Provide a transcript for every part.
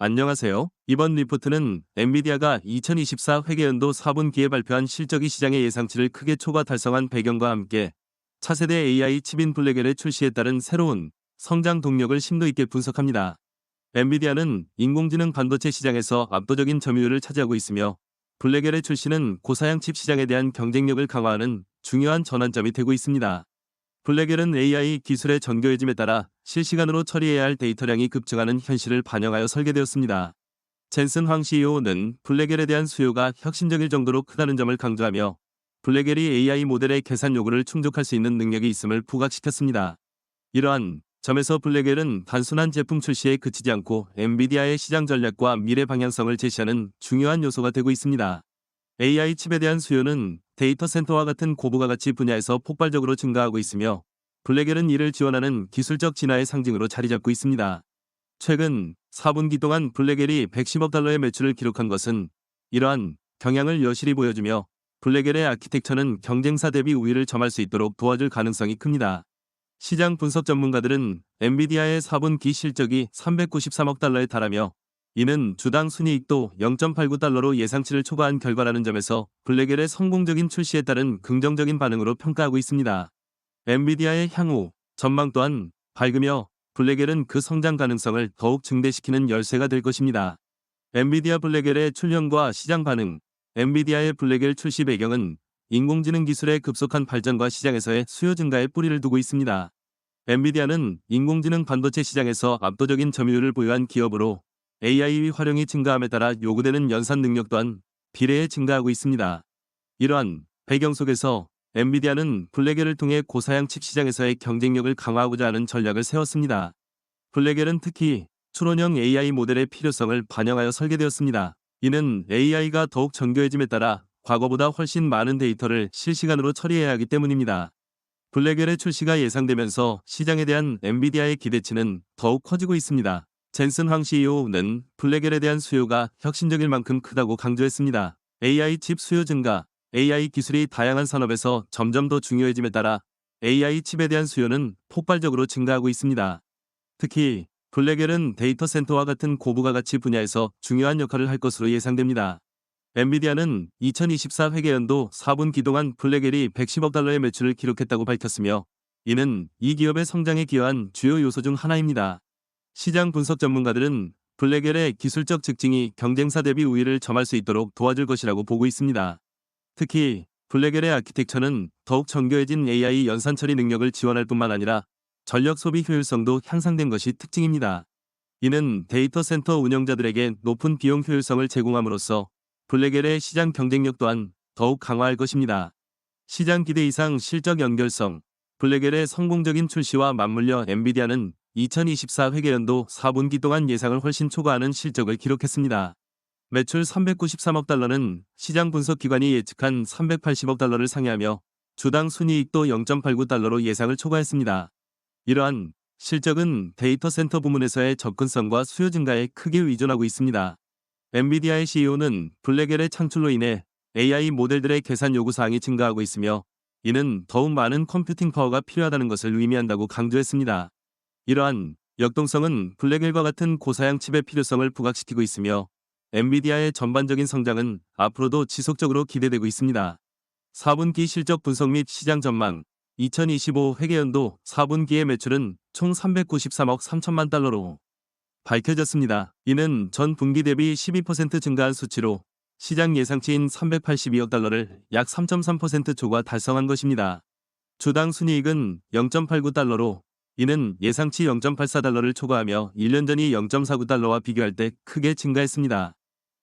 안녕하세요. 이번 리포트는 엔비디아가 2024 회계연도 4분기에 발표한 실적이 시장의 예상치를 크게 초과 달성한 배경과 함께 차세대 AI 칩인 블랙엘의 출시에 따른 새로운 성장 동력을 심도 있게 분석합니다. 엔비디아는 인공지능 반도체 시장에서 압도적인 점유율을 차지하고 있으며 블랙엘의 출시는 고사양 칩 시장에 대한 경쟁력을 강화하는 중요한 전환점이 되고 있습니다. 블랙엘은 AI 기술의 정교해짐에 따라 실시간으로 처리해야 할 데이터량이 급증하는 현실을 반영하여 설계되었습니다. 젠슨 황 CEO는 블랙엘에 대한 수요가 혁신적일 정도로 크다는 점을 강조하며 블랙엘이 AI 모델의 계산 요구를 충족할 수 있는 능력이 있음을 부각시켰습니다. 이러한 점에서 블랙엘은 단순한 제품 출시에 그치지 않고 엔비디아의 시장 전략과 미래 방향성을 제시하는 중요한 요소가 되고 있습니다. AI 칩에 대한 수요는 데이터 센터와 같은 고부가 가치 분야에서 폭발적으로 증가하고 있으며 블랙엘은 이를 지원하는 기술적 진화의 상징으로 자리 잡고 있습니다. 최근 4분기 동안 블랙엘이 110억 달러의 매출을 기록한 것은 이러한 경향을 여실히 보여주며 블랙엘의 아키텍처는 경쟁사 대비 우위를 점할 수 있도록 도와줄 가능성이 큽니다. 시장 분석 전문가들은 엔비디아의 4분기 실적이 393억 달러에 달하며 이는 주당 순이익도 0.89달러로 예상치를 초과한 결과라는 점에서 블랙엘의 성공적인 출시에 따른 긍정적인 반응으로 평가하고 있습니다. 엔비디아의 향후 전망 또한 밝으며 블랙엘은 그 성장 가능성을 더욱 증대시키는 열쇠가 될 것입니다. 엔비디아 블랙엘의 출현과 시장 반응. 엔비디아의 블랙엘 출시 배경은 인공지능 기술의 급속한 발전과 시장에서의 수요 증가에 뿌리를 두고 있습니다. 엔비디아는 인공지능 반도체 시장에서 압도적인 점유율을 보유한 기업으로 AI 활용이 증가함에 따라 요구되는 연산 능력 또한 비례해 증가하고 있습니다. 이러한 배경 속에서 엔비디아는 블랙엘을 통해 고사양 칩 시장에서의 경쟁력을 강화하고자 하는 전략을 세웠습니다. 블랙엘은 특히 추론형 AI 모델의 필요성을 반영하여 설계되었습니다. 이는 AI가 더욱 정교해짐에 따라 과거보다 훨씬 많은 데이터를 실시간으로 처리해야 하기 때문입니다. 블랙엘의 출시가 예상되면서 시장에 대한 엔비디아의 기대치는 더욱 커지고 있습니다. 젠슨 황 CEO는 블랙엘에 대한 수요가 혁신적일 만큼 크다고 강조했습니다. AI 칩 수요 증가, AI 기술이 다양한 산업에서 점점 더 중요해짐에 따라 AI 칩에 대한 수요는 폭발적으로 증가하고 있습니다. 특히 블랙엘은 데이터 센터와 같은 고부가 가치 분야에서 중요한 역할을 할 것으로 예상됩니다. 엔비디아는 2024 회계연도 4분기 동안 블랙엘이 110억 달러의 매출을 기록했다고 밝혔으며 이는 이 기업의 성장에 기여한 주요 요소 중 하나입니다. 시장 분석 전문가들은 블랙엘의 기술적 특징이 경쟁사 대비 우위를 점할 수 있도록 도와줄 것이라고 보고 있습니다. 특히 블랙엘의 아키텍처는 더욱 정교해진 AI 연산 처리 능력을 지원할 뿐만 아니라 전력 소비 효율성도 향상된 것이 특징입니다. 이는 데이터 센터 운영자들에게 높은 비용 효율성을 제공함으로써 블랙엘의 시장 경쟁력 또한 더욱 강화할 것입니다. 시장 기대 이상 실적 연결성. 블랙엘의 성공적인 출시와 맞물려 엔비디아는 2024 회계연도 4분기 동안 예상을 훨씬 초과하는 실적을 기록했습니다. 매출 393억 달러는 시장 분석 기관이 예측한 380억 달러를 상회하며 주당 순이익도 0.89달러로 예상을 초과했습니다. 이러한 실적은 데이터 센터 부문에서의 접근성과 수요 증가에 크게 의존하고 있습니다. 엔비디아의 CEO는 블랙엘의 창출로 인해 AI 모델들의 계산 요구 사항이 증가하고 있으며 이는 더욱 많은 컴퓨팅 파워가 필요하다는 것을 의미한다고 강조했습니다. 이러한 역동성은 블랙엘과 같은 고사양 칩의 필요성을 부각시키고 있으며 엔비디아의 전반적인 성장은 앞으로도 지속적으로 기대되고 있습니다. 4분기 실적 분석 및 시장 전망. 2025 회계연도 4분기의 매출은 총 393억 3천만 달러로 밝혀졌습니다. 이는 전 분기 대비 12% 증가한 수치로 시장 예상치인 382억 달러를 약 3.3% 초과 달성한 것입니다. 주당 순이익은 0.89달러로 이는 예상치 0.84달러를 초과하며 1년 전이 0.49달러와 비교할 때 크게 증가했습니다.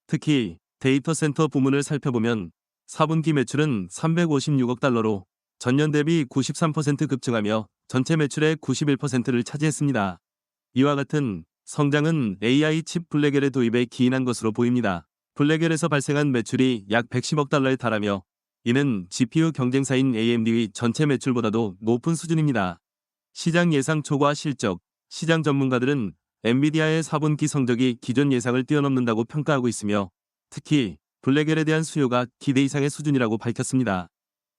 특히 데이터 센터 부문을 살펴보면 4분기 매출은 356억 달러로 전년 대비 93% 급증하며 전체 매출의 91%를 차지했습니다. 이와 같은 성장은 AI 칩 블랙엘의 도입에 기인한 것으로 보입니다. 블랙엘에서 발생한 매출이 약 110억 달러에 달하며 이는 GPU 경쟁사인 AMD의 전체 매출보다도 높은 수준입니다. 시장 예상 초과 실적. 시장 전문가들은 엔비디아의 4분기 성적이 기존 예상을 뛰어넘는다고 평가하고 있으며 특히 블랙엘에 대한 수요가 기대 이상의 수준이라고 밝혔습니다.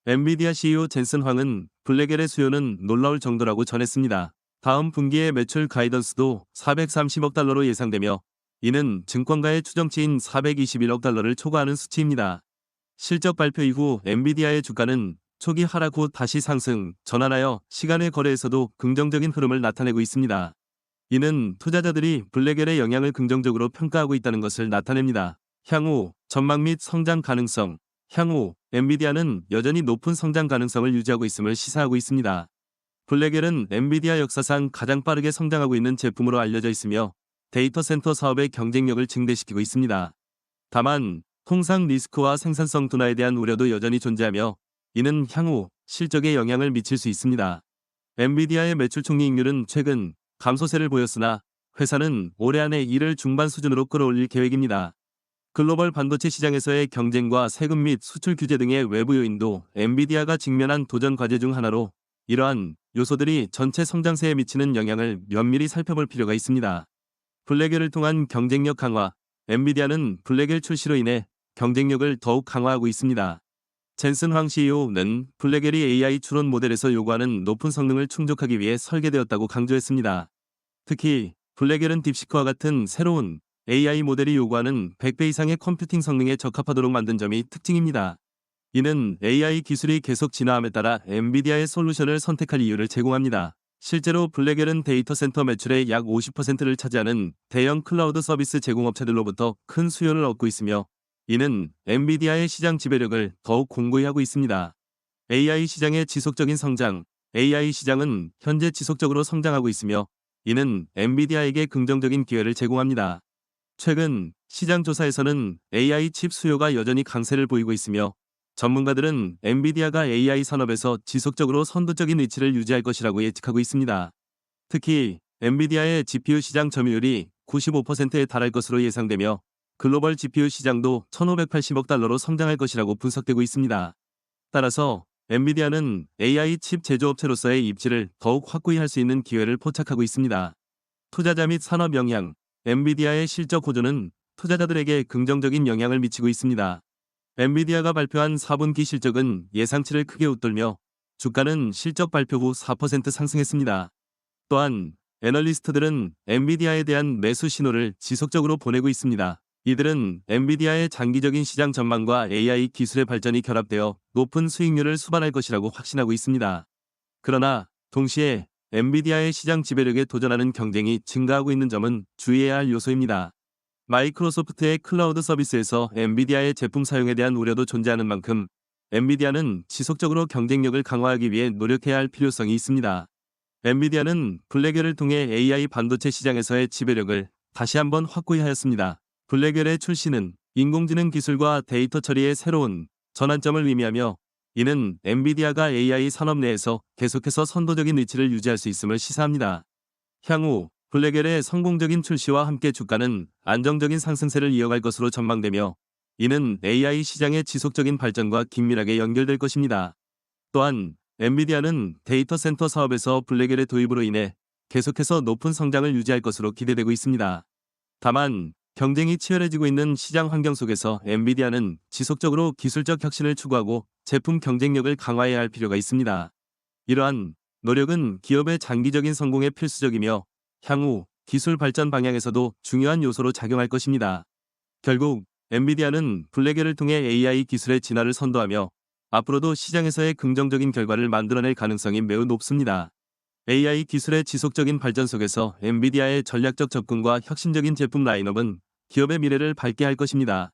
엔비디아 CEO 젠슨 황은 블랙엘의 수요는 놀라울 정도라고 전했습니다. 다음 분기의 매출 가이던스도 430억 달러로 예상되며 이는 증권가의 추정치인 421억 달러를 초과하는 수치입니다. 실적 발표 이후 엔비디아의 주가는 초기 하락 후 다시 상승, 전환하여 시간의 거래에서도 긍정적인 흐름을 나타내고 있습니다. 이는 투자자들이 블랙웰의 영향을 긍정적으로 평가하고 있다는 것을 나타냅니다. 향후 전망 및 성장 가능성. 향후 엔비디아는 여전히 높은 성장 가능성을 유지하고 있음을 시사하고 있습니다. 블랙웰은 엔비디아 역사상 가장 빠르게 성장하고 있는 제품으로 알려져 있으며 데이터 센터 사업의 경쟁력을 증대시키고 있습니다. 다만 통상 리스크와 생산성 둔화에 대한 우려도 여전히 존재하며 이는 향후 실적에 영향을 미칠 수 있습니다. 엔비디아의 매출 총이익률은 최근 감소세를 보였으나 회사는 올해 안에 이를 중반 수준으로 끌어올릴 계획입니다. 글로벌 반도체 시장에서의 경쟁과 세금 및 수출 규제 등의 외부 요인도 엔비디아가 직면한 도전 과제 중 하나로 이러한 요소들이 전체 성장세에 미치는 영향을 면밀히 살펴볼 필요가 있습니다. 블랙웰을 통한 경쟁력 강화. 엔비디아는 블랙웰 출시로 인해 경쟁력을 더욱 강화하고 있습니다. 젠슨 황 CEO는 블랙웰이 AI 추론 모델에서 요구하는 높은 성능을 충족하기 위해 설계되었다고 강조했습니다. 특히 블랙웰은 딥시크와 같은 새로운 AI 모델이 요구하는 100배 이상의 컴퓨팅 성능에 적합하도록 만든 점이 특징입니다. 이는 AI 기술이 계속 진화함에 따라 엔비디아의 솔루션을 선택할 이유를 제공합니다. 실제로 블랙웰은 데이터 센터 매출의 약 50%를 차지하는 대형 클라우드 서비스 제공업체들로부터 큰 수요를 얻고 있으며 이는 엔비디아의 시장 지배력을 더욱 공고히 하고 있습니다. AI 시장의 지속적인 성장. AI 시장은 현재 지속적으로 성장하고 있으며 이는 엔비디아에게 긍정적인 기회를 제공합니다. 최근 시장 조사에서는 AI 칩 수요가 여전히 강세를 보이고 있으며 전문가들은 엔비디아가 AI 산업에서 지속적으로 선도적인 위치를 유지할 것이라고 예측하고 있습니다. 특히 엔비디아의 GPU 시장 점유율이 95%에 달할 것으로 예상되며 글로벌 GPU 시장도 1,580억 달러로 성장할 것이라고 분석되고 있습니다. 따라서 엔비디아는 AI 칩 제조업체로서의 입지를 더욱 확고히 할 수 있는 기회를 포착하고 있습니다. 투자자 및 산업 영향. 엔비디아의 실적 호조는 투자자들에게 긍정적인 영향을 미치고 있습니다. 엔비디아가 발표한 4분기 실적은 예상치를 크게 웃돌며 주가는 실적 발표 후 4% 상승했습니다. 또한 애널리스트들은 엔비디아에 대한 매수 신호를 지속적으로 보내고 있습니다. 이들은 엔비디아의 장기적인 시장 전망과 AI 기술의 발전이 결합되어 높은 수익률을 수반할 것이라고 확신하고 있습니다. 그러나 동시에 엔비디아의 시장 지배력에 도전하는 경쟁이 증가하고 있는 점은 주의해야 할 요소입니다. 마이크로소프트의 클라우드 서비스에서 엔비디아의 제품 사용에 대한 우려도 존재하는 만큼 엔비디아는 지속적으로 경쟁력을 강화하기 위해 노력해야 할 필요성이 있습니다. 엔비디아는 블랙웰을 통해 AI 반도체 시장에서의 지배력을 다시 한번 확고히 하였습니다. 블랙웰의 출시는 인공지능 기술과 데이터 처리의 새로운 전환점을 의미하며 이는 엔비디아가 AI 산업 내에서 계속해서 선도적인 위치를 유지할 수 있음을 시사합니다. 향후 블랙웰의 성공적인 출시와 함께 주가는 안정적인 상승세를 이어갈 것으로 전망되며 이는 AI 시장의 지속적인 발전과 긴밀하게 연결될 것입니다. 또한 엔비디아는 데이터 센터 사업에서 블랙웰의 도입으로 인해 계속해서 높은 성장을 유지할 것으로 기대되고 있습니다. 다만 경쟁이 치열해지고 있는 시장 환경 속에서 엔비디아는 지속적으로 기술적 혁신을 추구하고 제품 경쟁력을 강화해야 할 필요가 있습니다. 이러한 노력은 기업의 장기적인 성공에 필수적이며 향후 기술 발전 방향에서도 중요한 요소로 작용할 것입니다. 결국 엔비디아는 블랙웰을 통해 AI 기술의 진화를 선도하며 앞으로도 시장에서의 긍정적인 결과를 만들어낼 가능성이 매우 높습니다. AI 기술의 지속적인 발전 속에서 엔비디아의 전략적 접근과 혁신적인 제품 라인업은 기업의 미래를 밝게 할 것입니다.